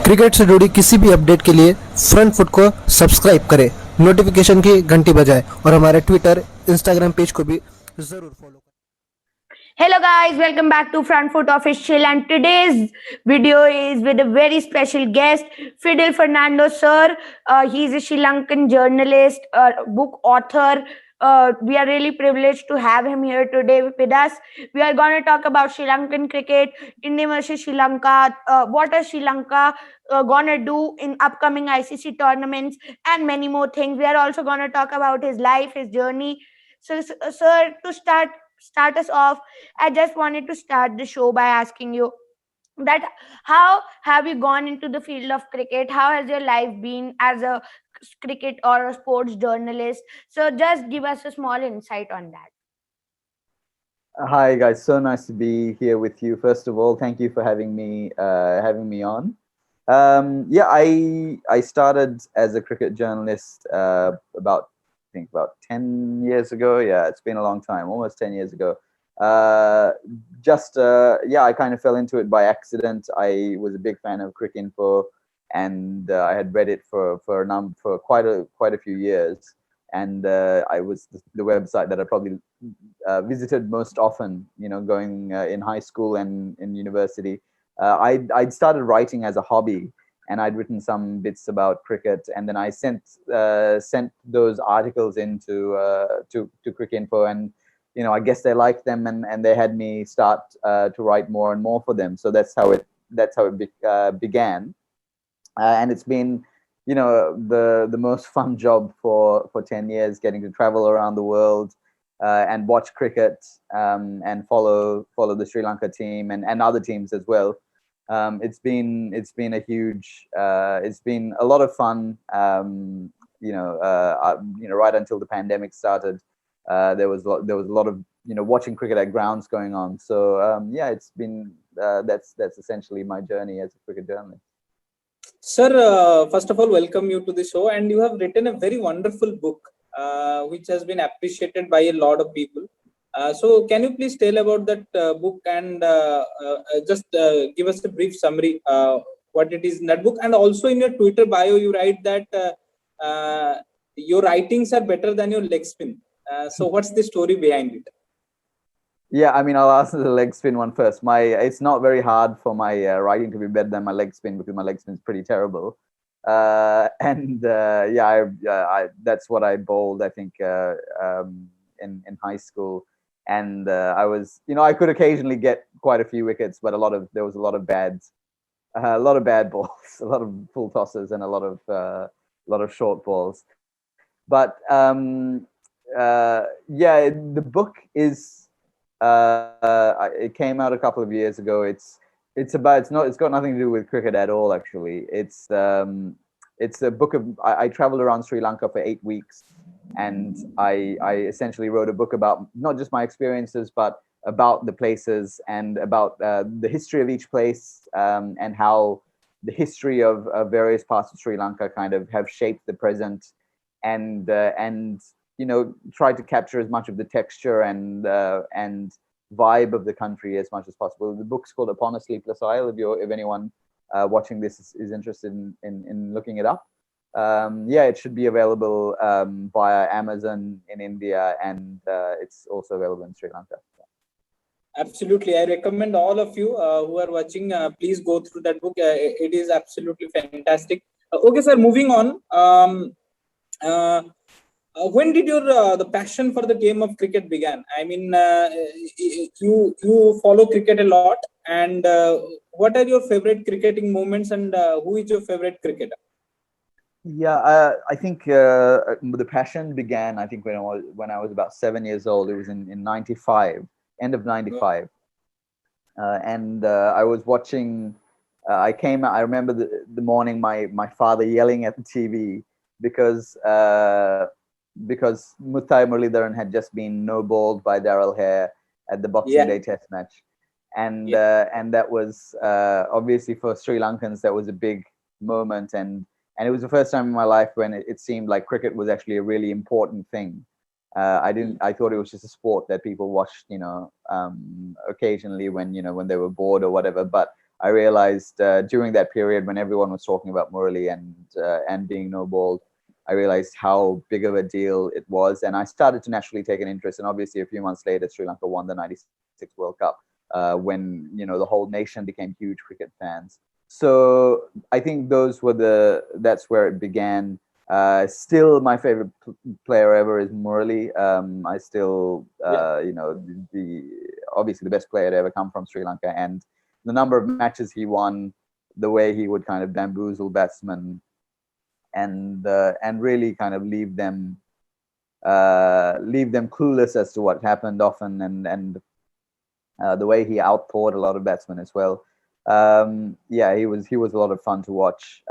Cricket से जुड़ी किसी भी अपडेट के लिए फ्रंट फुट को सब्सक्राइब करें, नोटिफिकेशन की घंटी बजाएं और हमारे ट्विटर, इंस्टाग्राम पेज को भी जरूर फॉलो करें। Hello guys, welcome back to Front Foot Official, and today's video is with a very special guest, Fidel Fernando sir. He's a Sri Lankan journalist, book author. We are really privileged to have him here today with us. We are going to talk about Sri Lankan cricket, India versus Sri Lanka, what is Sri Lanka going to do in upcoming ICC tournaments, and many more things. We are also going to talk about his life, his journey. So, sir, to start us off, I just wanted to start the show by asking you that how have you gone into the field of cricket? How has your life been as a cricket or a sports journalist? So just give us a small insight on that. Hi guys, so nice to be here with you. First of all, thank you for having me on. I started as a cricket journalist about 10 years ago. Yeah, it's been a long time, almost 10 years ago. I kind of fell into it by accident. I was a big fan of Cricket Info, and I had read it for quite a few years. And I was the website that I probably visited most often, going in high school and in university. I'd started writing as a hobby, and I'd written some bits about cricket, and then I sent those articles into to Cricket Info, and I guess they liked them, and they had me start to write more and more for them. So that's how it began, and it's been the most fun job for 10 years, getting to travel around the world and watch cricket and follow the Sri Lanka team and other teams as well. It's been it's been a lot of fun. Right until the pandemic started, there was a lot of watching cricket at grounds going on. So it's been that's essentially my journey as a cricket journalist. Sir, first of all, welcome you to the show, and you have written a very wonderful book, which has been appreciated by a lot of people. So, can you please tell about that book and just give us a brief summary what it is in that book? And also in your Twitter bio, you write that your writings are better than your leg spin. So, what's the story behind it? Yeah, I mean, I'll answer the leg spin one first. It's not very hard for my writing to be better than my leg spin, because my leg spin is pretty terrible. That's what I bowled, I think, in high school. And I was, I could occasionally get quite a few wickets, but there was a lot of bad balls, a lot of full tosses, and a lot of short balls. But the book is. It came out a couple of years ago. It's got nothing to do with cricket at all, actually. It's a book of I traveled around Sri Lanka for 8 weeks, and I essentially wrote a book about not just my experiences, but about the places and about the history of each place, and how the history of various parts of Sri Lanka kind of have shaped the present, and try to capture as much of the texture and vibe of the country as much as possible. The book's called Upon a Sleepless Isle. If anyone watching this is interested in looking it up, it should be available via Amazon in India, and it's also available in Sri Lanka. Absolutely, I recommend all of you who are watching, please go through that book. It is absolutely fantastic. Okay, sir, moving on. When did your the passion for the game of cricket began? I mean, you follow cricket a lot, and what are your favorite cricketing moments, and who is your favorite cricketer? Yeah, I think the passion began, I think, when I was about 7 years old. It was in 95, end of 95. And I was watching, I remember the morning, my father yelling at the TV because Muttai Muralidharan had just been no-balled by Daryl Hare at the Boxing Day Test match. And that was, obviously for Sri Lankans, that was a big moment. And it was the first time in my life when it seemed like cricket was actually a really important thing. I thought it was just a sport that people watched, occasionally when they were bored or whatever. But I realized during that period when everyone was talking about Murali and being no balled, I realized how big of a deal it was, and I started to naturally take an interest. And obviously, a few months later, Sri Lanka won the '96 World Cup, when the whole nation became huge cricket fans. So I think that's where it began. Still, my favorite player ever is Murali. I still, the obviously the best player to ever come from Sri Lanka, and the number of matches he won, the way he would kind of bamboozle batsmen, and really kind of leave them clueless as to what happened often, and the way he outpoured a lot of batsmen as well. Yeah, he was a lot of fun to watch.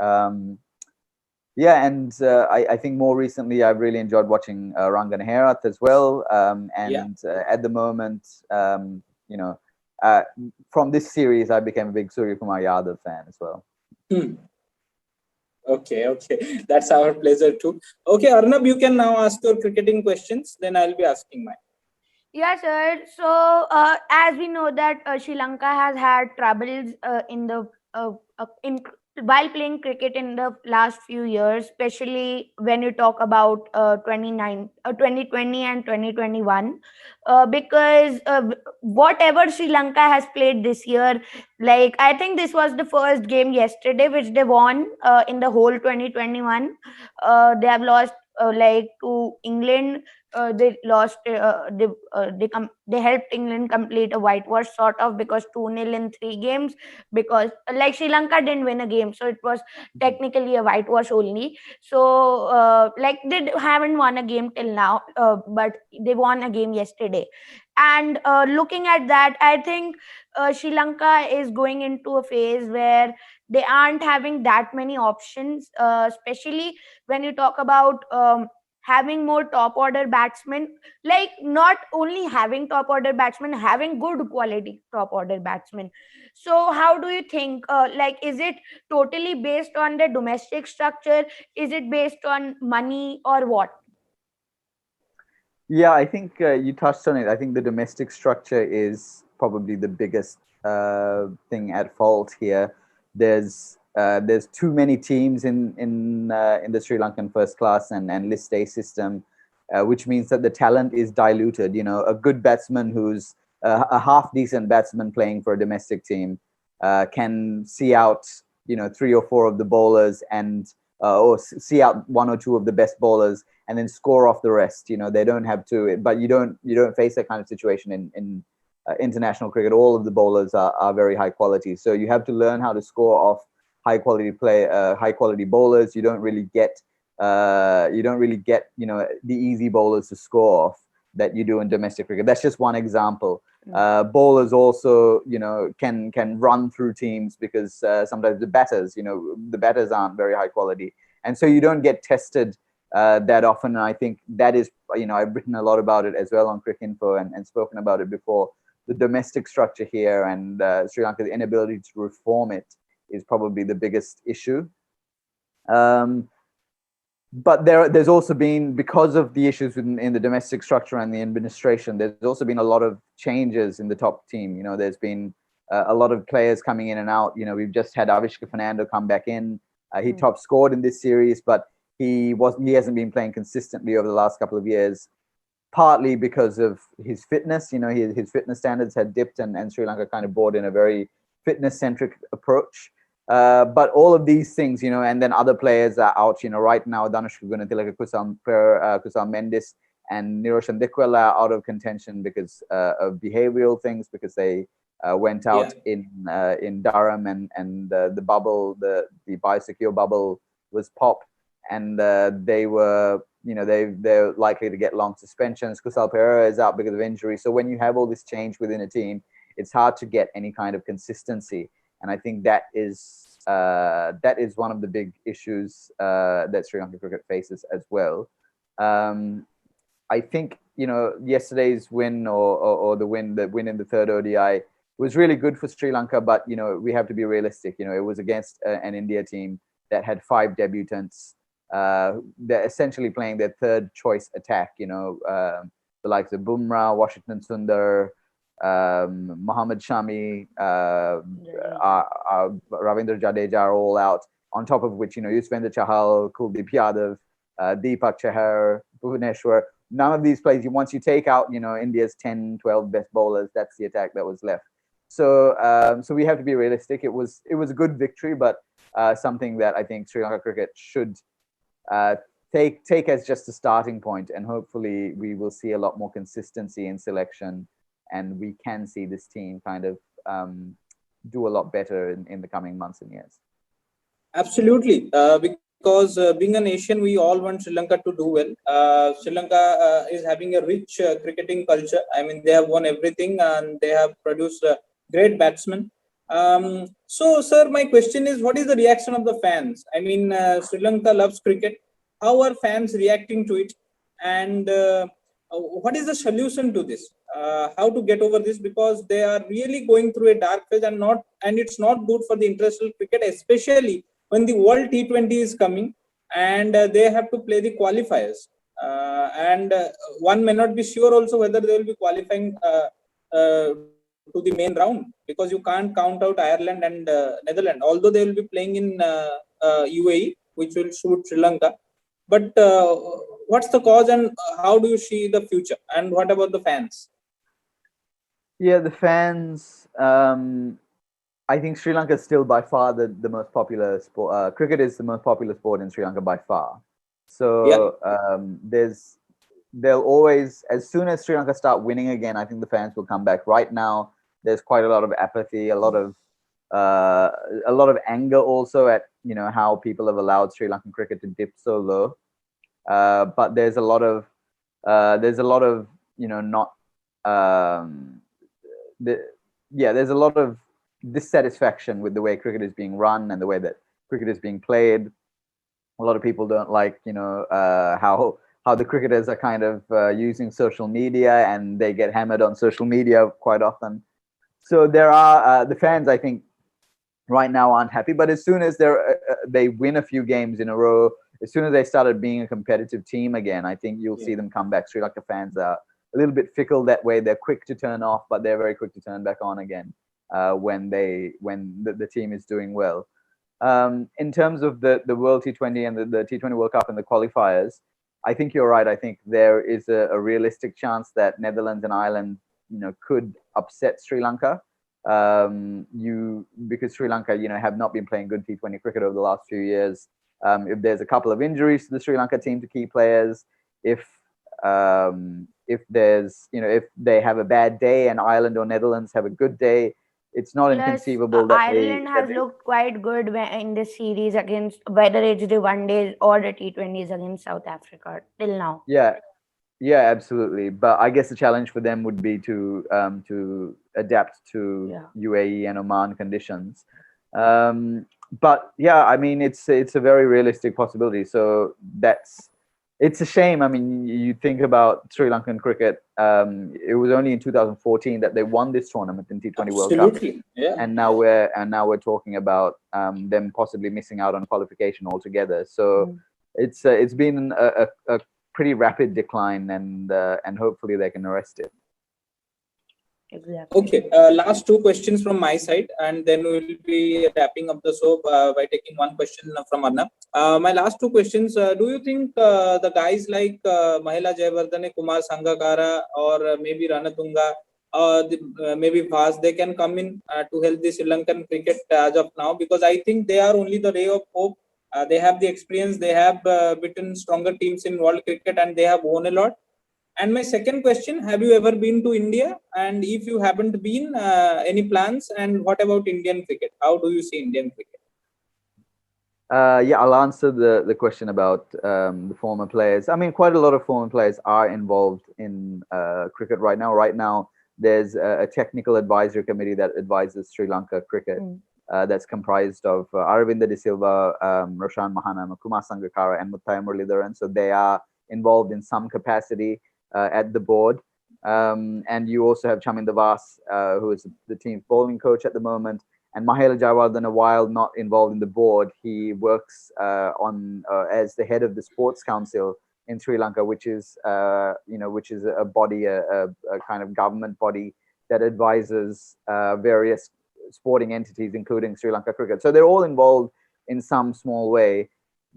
Yeah, and I think more recently I've really enjoyed watching Rangan Herath as well. And at the moment, you know, uh, from this series, I became a big Surya Kumar Yadav fan as well. Okay. That's our pleasure too. Okay, Arnab, you can now ask your cricketing questions. Then I'll be asking mine. Yeah, sir. So, as we know that Sri Lanka has had troubles while playing cricket in the last few years, especially when you talk about 2020 and 2021, because whatever Sri Lanka has played this year, like I think this was the first game yesterday which they won in the whole 2021. They have lost like to England. They lost. They helped England complete a whitewash sort of, because 2-0 in 3 games. Because like Sri Lanka didn't win a game, so it was technically a whitewash only. So like they haven't won a game till now, but they won a game yesterday. And looking at that, I think Sri Lanka is going into a phase where they aren't having that many options, especially when you talk about having more top order batsmen. Like not only having top order batsmen, having good quality top order batsmen. So how do you think, like is it totally based on the domestic structure, is it based on money, or what? Yeah, I think you touched on it. I think the domestic structure is probably the biggest thing at fault here. There's too many teams in the Sri Lankan first class and list A system, which means that the talent is diluted. A good batsman who's a half decent batsman playing for a domestic team can see out 3 or 4 of the bowlers, and or see out 1 or 2 of the best bowlers, and then score off the rest. They don't have to, but you don't face that kind of situation in international cricket. All of the bowlers are very high quality, so you have to learn how to score off high quality bowlers. You don't really get the easy bowlers to score off that you do in domestic cricket. That's just one example. Bowlers also can run through teams, because sometimes the batters aren't very high quality, and so you don't get tested that often. And I think that is, I've written a lot about it as well on Cricinfo, and spoken about it before. The domestic structure here, and Sri Lanka's inability to reform it, is probably the biggest issue. But there's also been, because of the issues in the domestic structure and the administration, there's also been a lot of changes in the top team. There's been a lot of players coming in and out. We've just had Fidel Fernando come back in. He top scored in this series, but he hasn't been playing consistently over the last couple of years, partly because of his fitness. His fitness standards had dipped, and Sri Lanka kind of brought in a very fitness-centric approach. But all of these things, and then other players are out. Right now, Dhanushka Gunatilaka, Kusal Mendis, and Niroshan Dikwala are out of contention because of behavioral things, because they went out in Durham, and the bubble, the biosecure bubble was popped, and they're likely to get long suspensions. Kusal Perera is out because of injury. So when you have all this change within a team, it's hard to get any kind of consistency. And I think that is one of the big issues that Sri Lanka cricket faces as well. I think yesterday's win, or the win in the third ODI, was really good for Sri Lanka, but we have to be realistic. It was against an India team that had 5 debutants. They're essentially playing their third choice attack. The likes of Bumrah, Washington Sundar, Mohammad Shami, Jadeja. Ravindra Jadeja are all out. On top of which, Yuzvendra Chahal, Kuldeep Yadav, Deepak Chahar, Bhuvaneshwar. None of these players, once you take out, India's 10, 12 best bowlers, that's the attack that was left. So we have to be realistic. It was a good victory, but something that I think Sri Lanka cricket should take as just a starting point, and hopefully we will see a lot more consistency in selection, and we can see this team kind of do a lot better in the coming months and years. Absolutely, because being a nation, we all want Sri Lanka to do well. Sri Lanka is having a rich cricketing culture. I mean, they have won everything and they have produced great batsmen. So, sir, my question is, what is the reaction of the fans? I mean, Sri Lanka loves cricket. How are fans reacting to it? And what is the solution to this? How to get over this? Because they are really going through a dark phase, and it's not good for the international cricket, especially when the World T20 is coming and they have to play the qualifiers. And one may not be sure also whether they will be qualifying to the main round, because you can't count out Ireland and Netherlands, although they will be playing in UAE, which will suit Sri Lanka. But what's the cause, and how do you see the future? And what about the fans? Yeah, the fans. I think Sri Lanka is still by far the most popular sport. Cricket is the most popular sport in Sri Lanka by far. So they'll always, as soon as Sri Lanka start winning again, I think the fans will come back. Right now, there's quite a lot of apathy, a lot of anger also at how people have allowed Sri Lankan cricket to dip so low. But there's a lot of not there's a lot of dissatisfaction with the way cricket is being run and the way that cricket is being played. A lot of people don't like how the cricketers are kind of using social media, and they get hammered on social media quite often. So there are the fans, I think, right now aren't happy. But as soon as they win a few games in a row, as soon as they started being a competitive team again, I think you'll see them come back. Sri Lanka fans are a little bit fickle that way. They're quick to turn off, but they're very quick to turn back on again when the team is doing well. In terms of the World T20 and the T20 World Cup and the qualifiers, I think you're right. I think there is a realistic chance that Netherlands and Ireland, could upset Sri Lanka. Because Sri Lanka, have not been playing good T20 cricket over the last few years. If there's a couple of injuries to the Sri Lanka team to key players, if there's, if they have a bad day and Ireland or Netherlands have a good day, it's not inconceivable that Ireland has looked quite good in this series against, whether it's the one days or the T20s against South Africa till now. Yeah, absolutely. But I guess the challenge for them would be to adapt to UAE and Oman conditions. But yeah, I mean, it's a very realistic possibility. So it's a shame. I mean, you think about Sri Lankan cricket. It was only in 2014 that they won this tournament in T20 World Cup. Yeah. And now we're talking about them possibly missing out on qualification altogether. So it's been a pretty rapid decline, and hopefully they can arrest it. Exactly. Okay, last two questions from my side, and then we'll be wrapping up the show by taking one question from Arnav. My last two questions, do you think the guys like Mahela Jayawardene, Kumar Sangakkara, or maybe Ranatunga, or maybe Vaz, they can come in to help the Sri Lankan cricket as of now? Because I think they are only the ray of hope. They have the experience, they have beaten stronger teams in world cricket, and they have won a lot. And my second question, have you ever been to India? And if you haven't been, any plans? And what about Indian cricket? How do you see Indian cricket? Yeah, I'll answer the question about the former players. I mean, quite a lot of former players are involved in cricket right now. Right now, there's a technical advisory committee that advises Sri Lanka cricket. That's comprised of Aravinda De Silva, Roshan Mahanama, Kumar Sangakkara, and Muthaiya Muralidharan. So they are involved in some capacity at the board. And you also have Chaminda Vas, who is the team's bowling coach at the moment. And Mahela Jayawardene, while not involved in the board, he works as the head of the Sports Council in Sri Lanka, which is a body, a kind of government body that advises various sporting entities, including Sri Lanka Cricket. So they're all involved in some small way.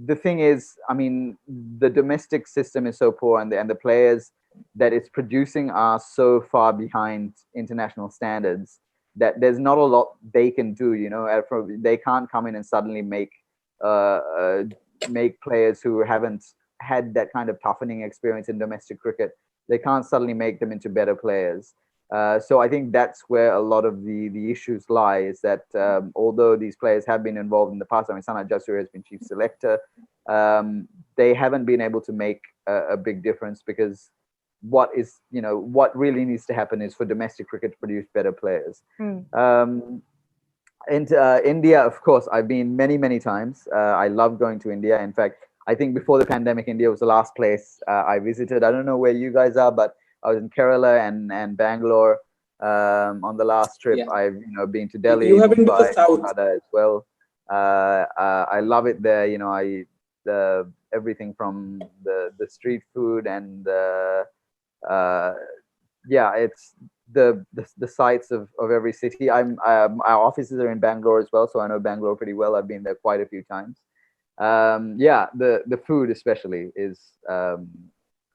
The thing is, I mean, the domestic system is so poor, and the players that it's producing are so far behind international standards that there's not a lot they can do. You know, they can't come in and suddenly make players who haven't had that kind of toughening experience in domestic cricket. They can't suddenly make them into better players. So I think that's where a lot of the issues lie, is that although these players have been involved in the past, I mean, Sanat Jasuri has been chief selector, they haven't been able to make a big difference, because what really needs to happen is for domestic cricket to produce better players. And India, of course, I've been many times. I love going to India. In fact, I think before the pandemic, India was the last place I visited. I don't know where you guys are, but I was in Kerala and Bangalore on the last trip. Yeah. I've been to Delhi, You have been to the Mumbai, south. Kolkata as well. I love it there. Everything from the street food and it's the sights of every city. Our offices are in Bangalore as well, so I know Bangalore pretty well. I've been there quite a few times. The food especially is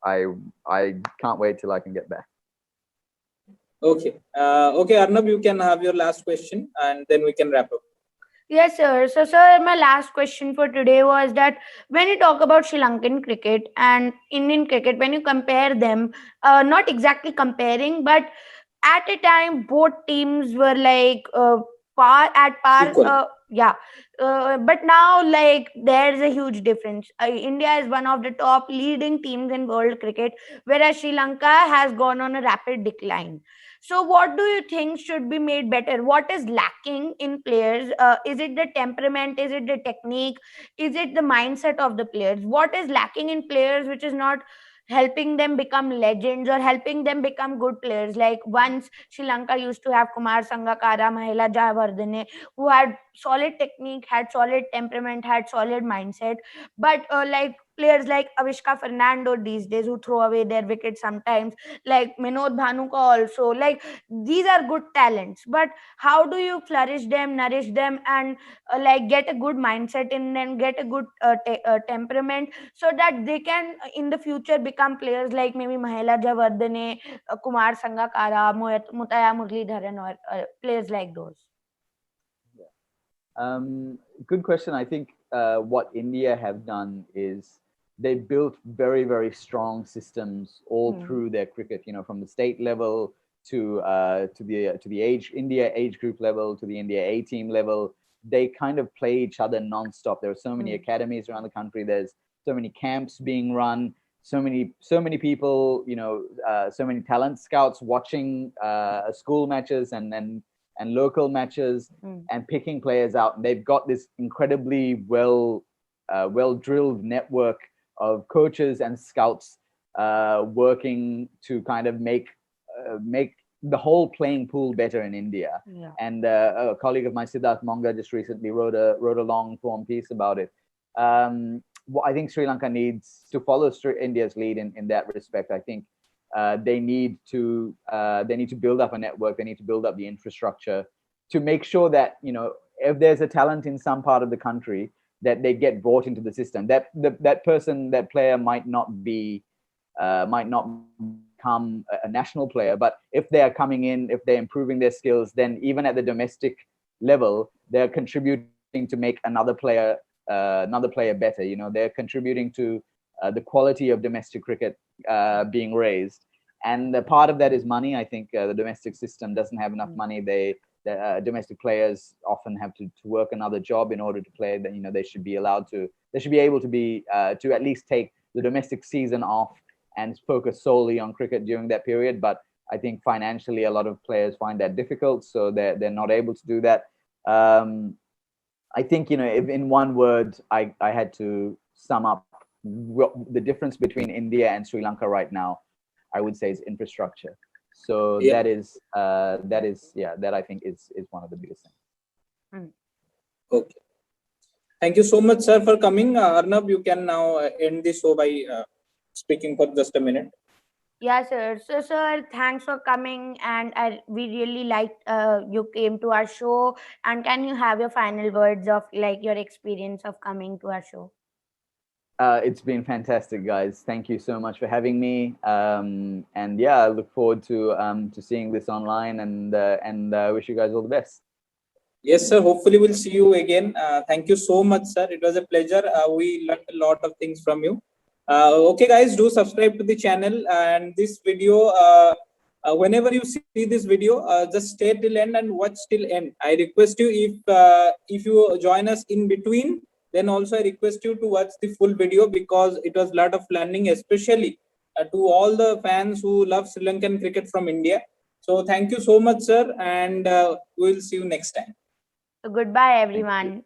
I can't wait till I can get back. Okay. Okay, Arnav, you can have your last question, and then we can wrap up. Yes, sir. So, sir, my last question for today was that when you talk about Sri Lankan cricket and Indian cricket, when you compare them, not exactly comparing, but at a time both teams were like par. Equal. But now, like, there's a huge difference. India is one of the top leading teams in world cricket, whereas Sri Lanka has gone on a rapid decline. So what do you think should be made better? What is lacking in players? Is it the temperament? Is it the technique? Is it the mindset of the players? What is lacking in players which is not helping them become legends or helping them become good players? Like once Sri Lanka used to have Kumar Sangakkara, Mahela Jayawardene, who had solid technique, had solid temperament, had solid mindset. But like players like Avishka Fernando these days, who throw away their wickets sometimes, like Minod Bhanuka also, like these are good talents, but how do you flourish them, nourish them, and like get a good mindset in them, get a good temperament, so that they can in the future become players like maybe Mahela Jayawardene, Kumar Sangakkara, Mutaya Muralidharan, or players like those? Good question. I think what India have done is they built very strong systems all through their cricket. From the state level to the India age group level to the India A team level. They kind of play each other nonstop. There are so many academies around the country. There's so many camps being run. So many people. So many talent scouts watching school matches and local matches and picking players out. And they've got this incredibly well drilled network of coaches and scouts working to kind of make the whole playing pool better in India. Yeah. And a colleague of mine, Siddharth Monga, just recently wrote a long form piece about it. I think Sri Lanka needs to follow India's lead in that respect. I think they need to build up a network. They need to build up the infrastructure to make sure that if there's a talent in some part of the country, that they get brought into the system. That player might not become a national player, but if they are coming in, if they're improving their skills, then even at the domestic level, they're contributing to make another player better. They're contributing to the quality of domestic cricket being raised, and the part of that is money. I think the domestic system doesn't have enough money. The domestic players often have to work another job in order to play. That they should be able to be to at least take the domestic season off and focus solely on cricket during that period. But I think financially a lot of players find that difficult, so they're not able to do that. I think if in one word I had to sum up the difference between India and Sri Lanka right now, I would say is infrastructure. So that I think is one of the biggest things. Okay. Thank you so much, sir, for coming. Arnav, you can now end the show by speaking for just a minute. Yeah, sir. So, sir, thanks for coming, and we really liked you came to our show. And can you have your final words of like your experience of coming to our show? It's been fantastic, guys. Thank you so much for having me. And yeah, I look forward to seeing this online, and wish you guys all the best. Yes, sir. Hopefully, we'll see you again. Thank you so much, sir. It was a pleasure. We learned a lot of things from you. Okay, guys, do subscribe to the channel. And this video, whenever you see this video, just stay till end and watch till end. I request you, if you join us in between, then also I request you to watch the full video, because it was a lot of learning, especially to all the fans who love Sri Lankan cricket from India. So thank you so much, sir, and we'll see you next time. So, goodbye, Thank you. everyone.